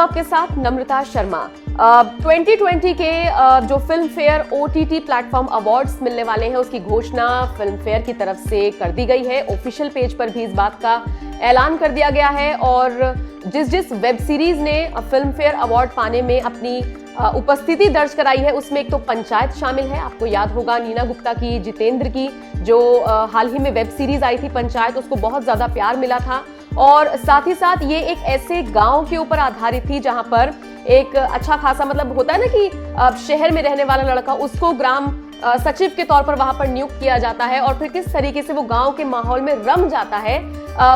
आपके साथ नम्रता शर्मा। 2020 के जो film fair OTT platform awards मिलने वाले हैं उसकी घोषणा फिल्म फेयर की तरफ से कर दी गई है। ऑफिशियल पेज पर भी इस बात का ऐलान कर दिया गया है और जिस वेब सीरीज ने फिल्म फेयर अवार्ड पाने में अपनी उपस्थिति दर्ज कराई है उसमें एक तो पंचायत शामिल है। आपको याद होगा नीना गुप्ता की, जितेंद्र की जो हाल ही में वेब सीरीज आई थी पंचायत, उसको बहुत ज्यादा प्यार मिला था और साथ ही साथ ये एक ऐसे गांव के ऊपर आधारित थी जहां पर एक अच्छा खासा मतलब होता है ना कि शहर में रहने वाला लड़का उसको ग्राम सचिव के तौर पर वहां पर नियुक्त किया जाता है और फिर किस तरीके से वो गांव के माहौल में रम जाता है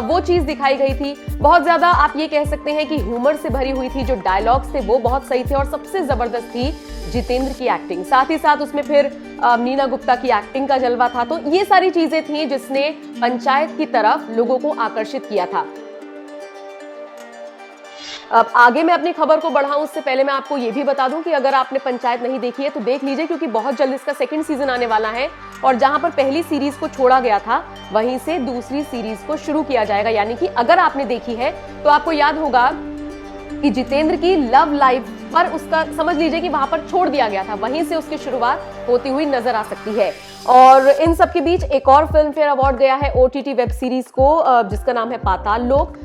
वो चीज दिखाई गई थी। बहुत ज्यादा आप ये कह सकते हैं कि ह्यूमर से भरी हुई थी। जो डायलॉग्स थे वो बहुत सही थे और सबसे जबरदस्त थी जितेंद्र की एक्टिंग। साथ ही साथ उसमें फिर नीना गुप्ता की एक्टिंग का जलवा था। तो ये सारी चीजें थी जिसने पंचायत की तरफ लोगों को आकर्षित किया था। अब आगे मैं अपनी खबर को बढ़ाऊं उससे पहले मैं आपको ये भी बता दूं कि अगर आपने पंचायत नहीं देखी है तो देख लीजिए, क्योंकि बहुत जल्द इसका सेकंड सीजन आने वाला है और जहां पर पहली सीरीज को छोड़ा गया था वहीं से दूसरी सीरीज को शुरू किया जाएगा। यानी कि अगर आपने देखी है तो आपको याद होगा कि जितेंद्र की लव लाइफ पर उसका समझ लीजिए कि वहां पर छोड़ दिया गया था, वहीं से उसकी शुरुआत होती हुई नजर आ सकती है। और इन सब के बीच एक और फिल्म फेयर अवार्ड गया है OTT वेब सीरीज को जिसका नाम है पाताल लोक।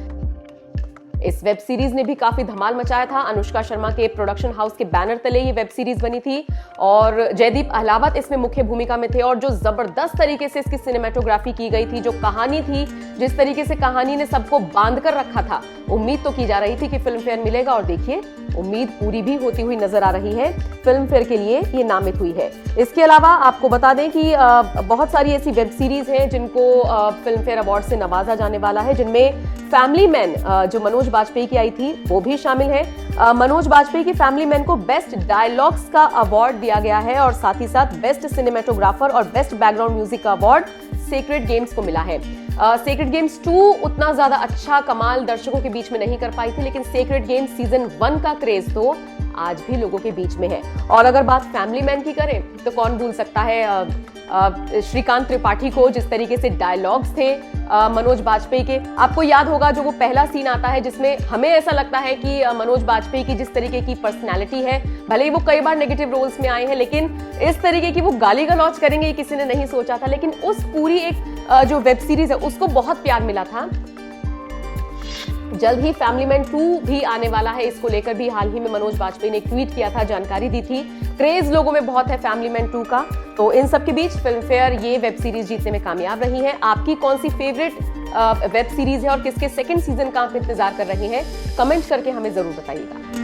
इस वेब सीरीज ने भी काफी धमाल मचाया था। अनुष्का शर्मा के प्रोडक्शन हाउस के बैनर तले ये वेब सीरीज बनी थी और जयदीप अहलावत इसमें मुख्य भूमिका में थे और जो जबरदस्त तरीके से इसकी सिनेमेटोग्राफी की गई थी, जो कहानी थी, जिस तरीके से कहानी ने सबको बांध कर रखा था, उम्मीद तो की जा रही थी कि फिल्म फेयर मिलेगा और देखिए उम्मीद पूरी भी होती हुई नजर आ रही है। फिल्म फेयर के लिए ये नामित हुई है। इसके अलावा आपको बता दें कि बहुत सारी ऐसी वेब सीरीज हैं जिनको फिल्म फेयर अवार्ड से नवाजा जाने वाला है, जिनमें फैमिली मैन जो मनोज बाजपेयी की आई थी वो भी शामिल है। मनोज बाजपेयी की फैमिली मैन को बेस्ट डायलॉग्स का अवार्ड दिया गया है और साथ ही साथ बेस्ट सिनेमेटोग्राफर और बेस्ट बैकग्राउंड म्यूजिक का अवार्ड सेक्रेड गेम्स को मिला है। सेक्रेड गेम्स 2 उतना ज्यादा अच्छा कमाल दर्शकों के बीच में नहीं कर पाई थी, लेकिन सेक्रेड गेम्स सीजन 1 का क्रेज तो आज भी लोगों के बीच में है। और अगर बात फैमिली मैन की करें तो कौन भूल सकता है श्रीकांत त्रिपाठी को, जिस तरीके से डायलॉग्स थे मनोज बाजपेयी के। आपको याद होगा जो वो पहला सीन आता है जिसमें हमें ऐसा लगता है कि मनोज बाजपेयी की जिस तरीके की पर्सनैलिटी है, भले ही वो कई बार नेगेटिव रोल्स में आए हैं, लेकिन इस तरीके की वो गाली गलौज करेंगे ये किसी ने नहीं सोचा था। लेकिन उस पूरी एक जो वेब सीरीज है उसको बहुत प्यार मिला था। जल्द ही फैमिली मैन 2 भी आने वाला है। इसको लेकर भी हाल ही में मनोज बाजपेयी ने एक ट्वीट किया था, जानकारी दी थी। क्रेज लोगों में बहुत है फैमिली मैन 2 का। तो इन सब के बीच फिल्म फेयर ये वेब सीरीज जीतने में कामयाब रही है। आपकी कौन सी फेवरेट वेब सीरीज है और किसके सेकंड सीजन का आप इंतजार कर रहे हैं, कमेंट करके हमें जरूर बताइएगा।